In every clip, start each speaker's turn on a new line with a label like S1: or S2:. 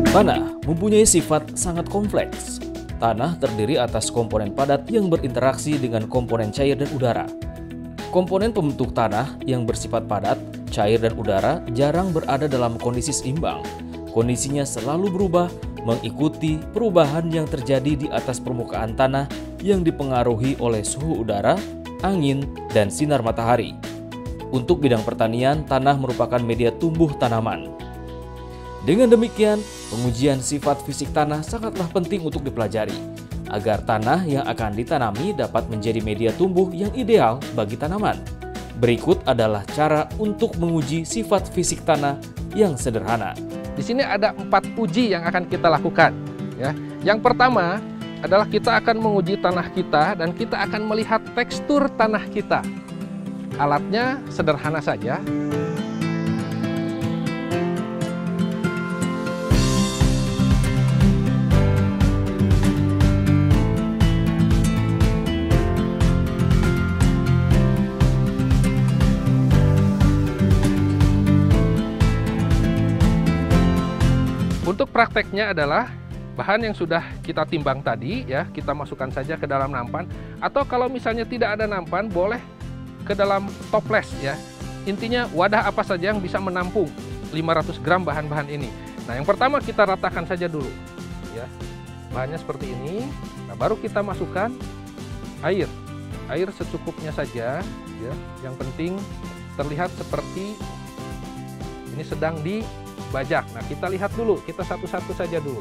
S1: Tanah mempunyai sifat sangat kompleks. Tanah terdiri atas komponen padat yang berinteraksi dengan komponen cair dan udara. Komponen pembentuk tanah yang bersifat padat, cair dan udara jarang berada dalam kondisi seimbang. Kondisinya selalu berubah mengikuti perubahan yang terjadi di atas permukaan tanah yang dipengaruhi oleh suhu udara, angin, dan sinar matahari. Untuk bidang pertanian, tanah merupakan media tumbuh tanaman. Dengan demikian, pengujian sifat fisik tanah sangatlah penting untuk dipelajari, agar tanah yang akan ditanami dapat menjadi media tumbuh yang ideal bagi tanaman. Berikut adalah cara untuk menguji sifat fisik tanah yang sederhana.
S2: Di sini ada 4 uji yang akan kita lakukan. Ya. Yang pertama adalah kita akan menguji tanah kita dan kita akan melihat tekstur tanah kita. Alatnya sederhana saja. Untuk prakteknya adalah bahan yang sudah kita timbang tadi, ya kita masukkan saja ke dalam nampan. Atau kalau misalnya tidak ada nampan, boleh ke dalam toples ya. Intinya wadah apa saja yang bisa menampung 500 gram bahan-bahan ini. Nah yang pertama kita ratakan saja dulu, ya bahannya seperti ini. Nah baru kita masukkan air secukupnya saja, ya. Yang penting terlihat seperti ini sedang dibajak. Nah kita lihat dulu, kita satu-satu saja dulu.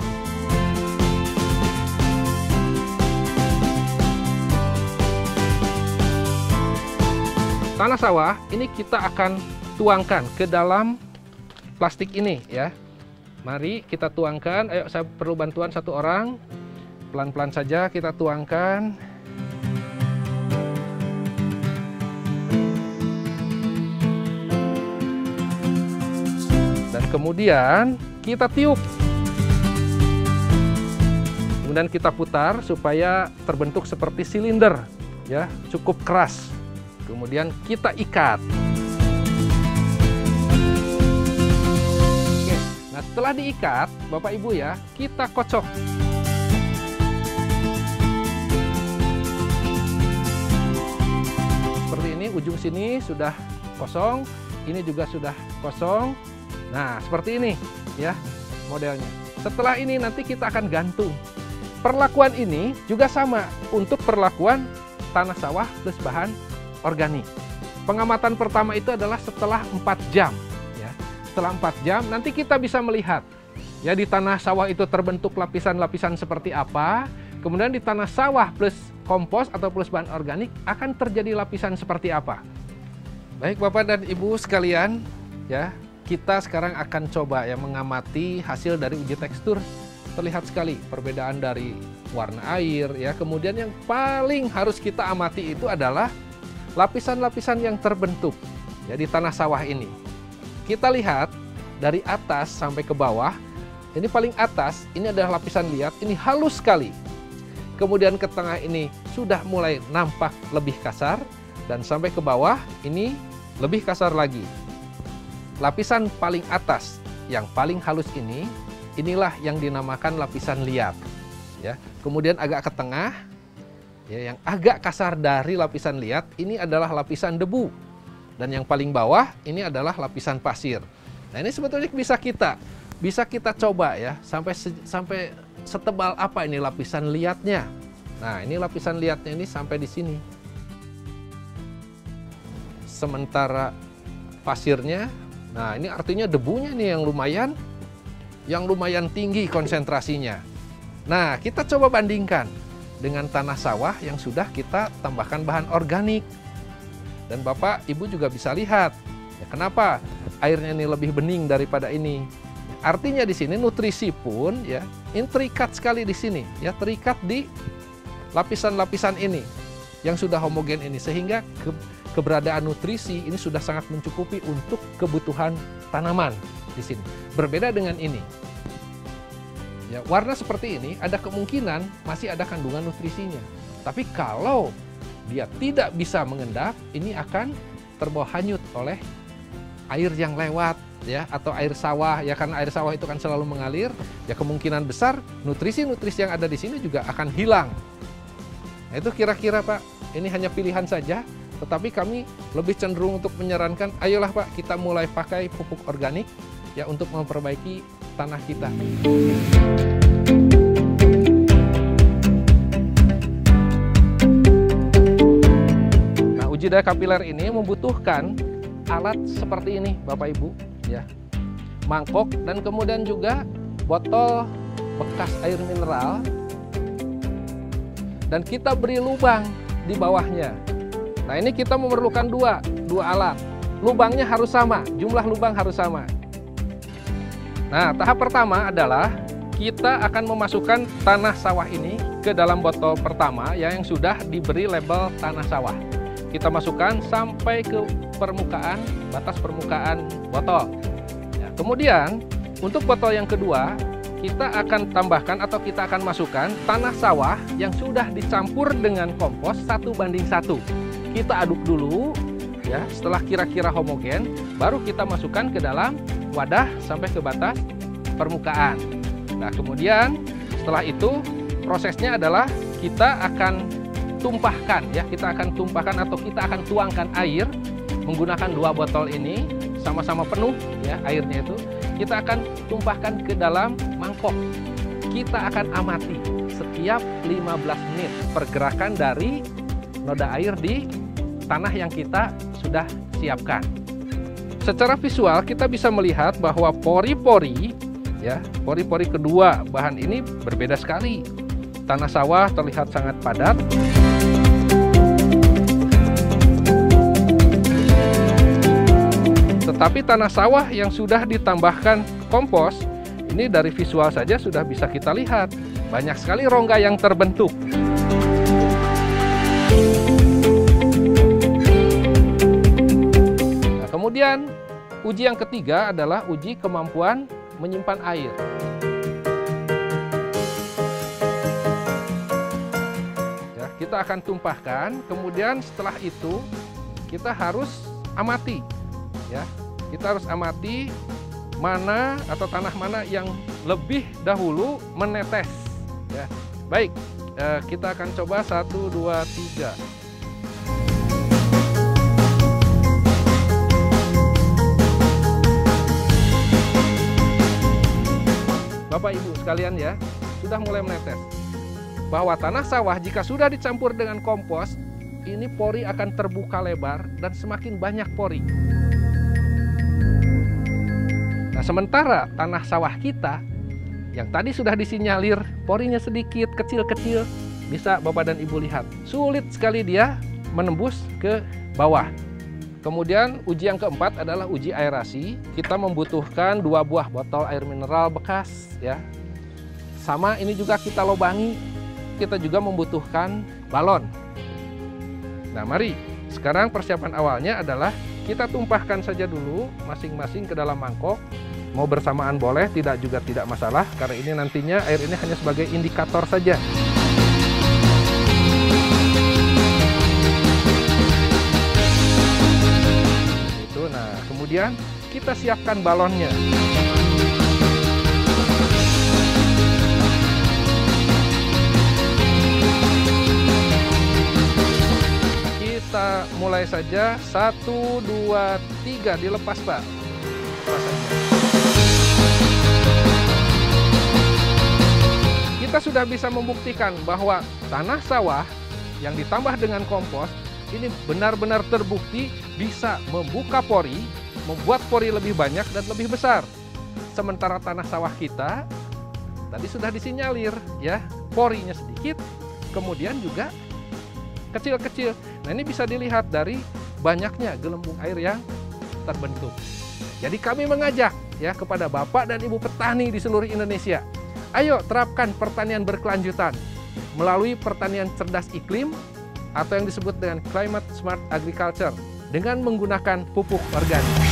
S2: Tanah sawah ini kita akan tuangkan ke dalam plastik ini ya. Mari kita tuangkan. Ayo saya perlu bantuan satu orang. Pelan-pelan saja kita tuangkan. Dan kemudian kita tiup. Kemudian kita putar supaya terbentuk seperti silinder ya, cukup keras. Kemudian kita ikat. Oke, nah setelah diikat, Bapak Ibu ya, kita kocok. Seperti ini, ujung sini sudah kosong, ini juga sudah kosong. Nah, seperti ini ya modelnya. Setelah ini nanti kita akan gantung. Perlakuan ini juga sama untuk perlakuan tanah sawah plus bahan organik. Pengamatan pertama itu adalah setelah 4 jam ya. Setelah 4 jam nanti kita bisa melihat ya di tanah sawah itu terbentuk lapisan-lapisan seperti apa. Kemudian di tanah sawah plus kompos atau plus bahan organik akan terjadi lapisan seperti apa. Baik Bapak dan Ibu sekalian ya, kita sekarang akan coba ya mengamati hasil dari uji tekstur. Terlihat sekali perbedaan dari warna air ya. Kemudian yang paling harus kita amati itu adalah lapisan-lapisan yang terbentuk ya di tanah sawah ini. Kita lihat dari atas sampai ke bawah. Ini paling atas, ini adalah lapisan liat, ini halus sekali. Kemudian ke tengah ini sudah mulai nampak lebih kasar. Dan sampai ke bawah ini lebih kasar lagi. Lapisan paling atas yang paling halus ini, inilah yang dinamakan lapisan liat ya. Kemudian agak ke tengah ya, yang agak kasar dari lapisan liat ini adalah lapisan debu. Dan yang paling bawah ini adalah lapisan pasir. Nah ini sebetulnya bisa kita coba ya, sampai setebal apa ini lapisan liatnya. Nah ini lapisan liatnya ini sampai di sini. Sementara pasirnya, nah ini artinya debunya nih yang lumayan tinggi konsentrasinya. Nah kita coba bandingkan dengan tanah sawah yang sudah kita tambahkan bahan organik. Dan Bapak Ibu juga bisa lihat ya, kenapa airnya ini lebih bening daripada ini. Artinya di sini nutrisi pun ya intrikat sekali di sini ya, terikat di lapisan-lapisan ini yang sudah homogen ini, sehingga keberadaan nutrisi ini sudah sangat mencukupi untuk kebutuhan tanaman di sini. Berbeda dengan ini. Ya, warna seperti ini ada kemungkinan masih ada kandungan nutrisinya. Tapi kalau dia tidak bisa mengendap, ini akan terbawa hanyut oleh air yang lewat ya, atau air sawah ya, karena air sawah itu kan selalu mengalir, ya kemungkinan besar nutrisi-nutrisi yang ada di sini juga akan hilang. Nah, itu kira-kira Pak, ini hanya pilihan saja, tetapi kami lebih cenderung untuk menyarankan, ayolah Pak, kita mulai pakai pupuk organik ya untuk memperbaiki tanah kita. Nah, uji daya kapiler ini membutuhkan alat seperti ini Bapak Ibu ya, mangkok dan kemudian juga botol bekas air mineral, dan kita beri lubang di bawahnya. Nah, ini kita memerlukan dua alat. Lubangnya harus sama, jumlah lubang harus sama. Nah, tahap pertama adalah kita akan memasukkan tanah sawah ini ke dalam botol pertama yang sudah diberi label tanah sawah. Kita masukkan sampai ke permukaan, batas permukaan botol. Ya, kemudian untuk botol yang kedua, kita akan tambahkan atau kita akan masukkan tanah sawah yang sudah dicampur dengan kompos 1:1. Kita aduk dulu ya, setelah kira-kira homogen, baru kita masukkan ke dalam wadah sampai ke batas permukaan. Nah, kemudian setelah itu prosesnya adalah kita akan tumpahkan ya, kita akan tumpahkan atau kita akan tuangkan air menggunakan dua botol ini sama-sama penuh ya airnya itu. Kita akan tumpahkan ke dalam mangkok. Kita akan amati setiap 15 menit pergerakan dari noda air di tanah yang kita sudah siapkan. Secara visual kita bisa melihat bahwa pori-pori ya, pori-pori kedua bahan ini berbeda sekali. Tanah sawah terlihat sangat padat. Tetapi tanah sawah yang sudah ditambahkan kompos, ini dari visual saja sudah bisa kita lihat. Banyak sekali rongga yang terbentuk. Nah, kemudian uji yang ketiga adalah uji kemampuan menyimpan air. Ya, kita akan tumpahkan, kemudian setelah itu kita harus amati. Ya, kita harus amati mana atau tanah mana yang lebih dahulu menetes. Ya, baik, kita akan coba 1, 2, 3. Bapak Ibu sekalian ya, sudah mulai menetes. Bahwa tanah sawah jika sudah dicampur dengan kompos, ini pori akan terbuka lebar dan semakin banyak pori. Nah, sementara tanah sawah kita yang tadi sudah disinyalir porinya sedikit, kecil-kecil, bisa Bapak dan Ibu lihat, sulit sekali dia menembus ke bawah. Kemudian uji yang keempat adalah uji aerasi. Kita membutuhkan 2 buah botol air mineral bekas ya. Sama ini juga kita lobangi. Kita juga membutuhkan balon. Nah, mari sekarang persiapan awalnya adalah kita tumpahkan saja dulu masing-masing ke dalam mangkok. Mau bersamaan boleh, tidak juga tidak masalah, karena ini nantinya air ini hanya sebagai indikator saja. Nah, kemudian kita siapkan balonnya. Kita mulai saja, 1, 2, 3, dilepas Pak. Lepas saja. Kita sudah bisa membuktikan bahwa tanah sawah yang ditambah dengan kompos ini benar-benar terbukti bisa membuka pori, membuat pori lebih banyak dan lebih besar. Sementara tanah sawah kita tadi sudah disinyalir ya, porinya sedikit, kemudian juga kecil-kecil. Nah, ini bisa dilihat dari banyaknya gelembung air yang terbentuk. Jadi kami mengajak ya kepada Bapak dan Ibu petani di seluruh Indonesia, ayo terapkan pertanian berkelanjutan melalui pertanian cerdas iklim atau yang disebut dengan Climate Smart Agriculture dengan menggunakan pupuk organik.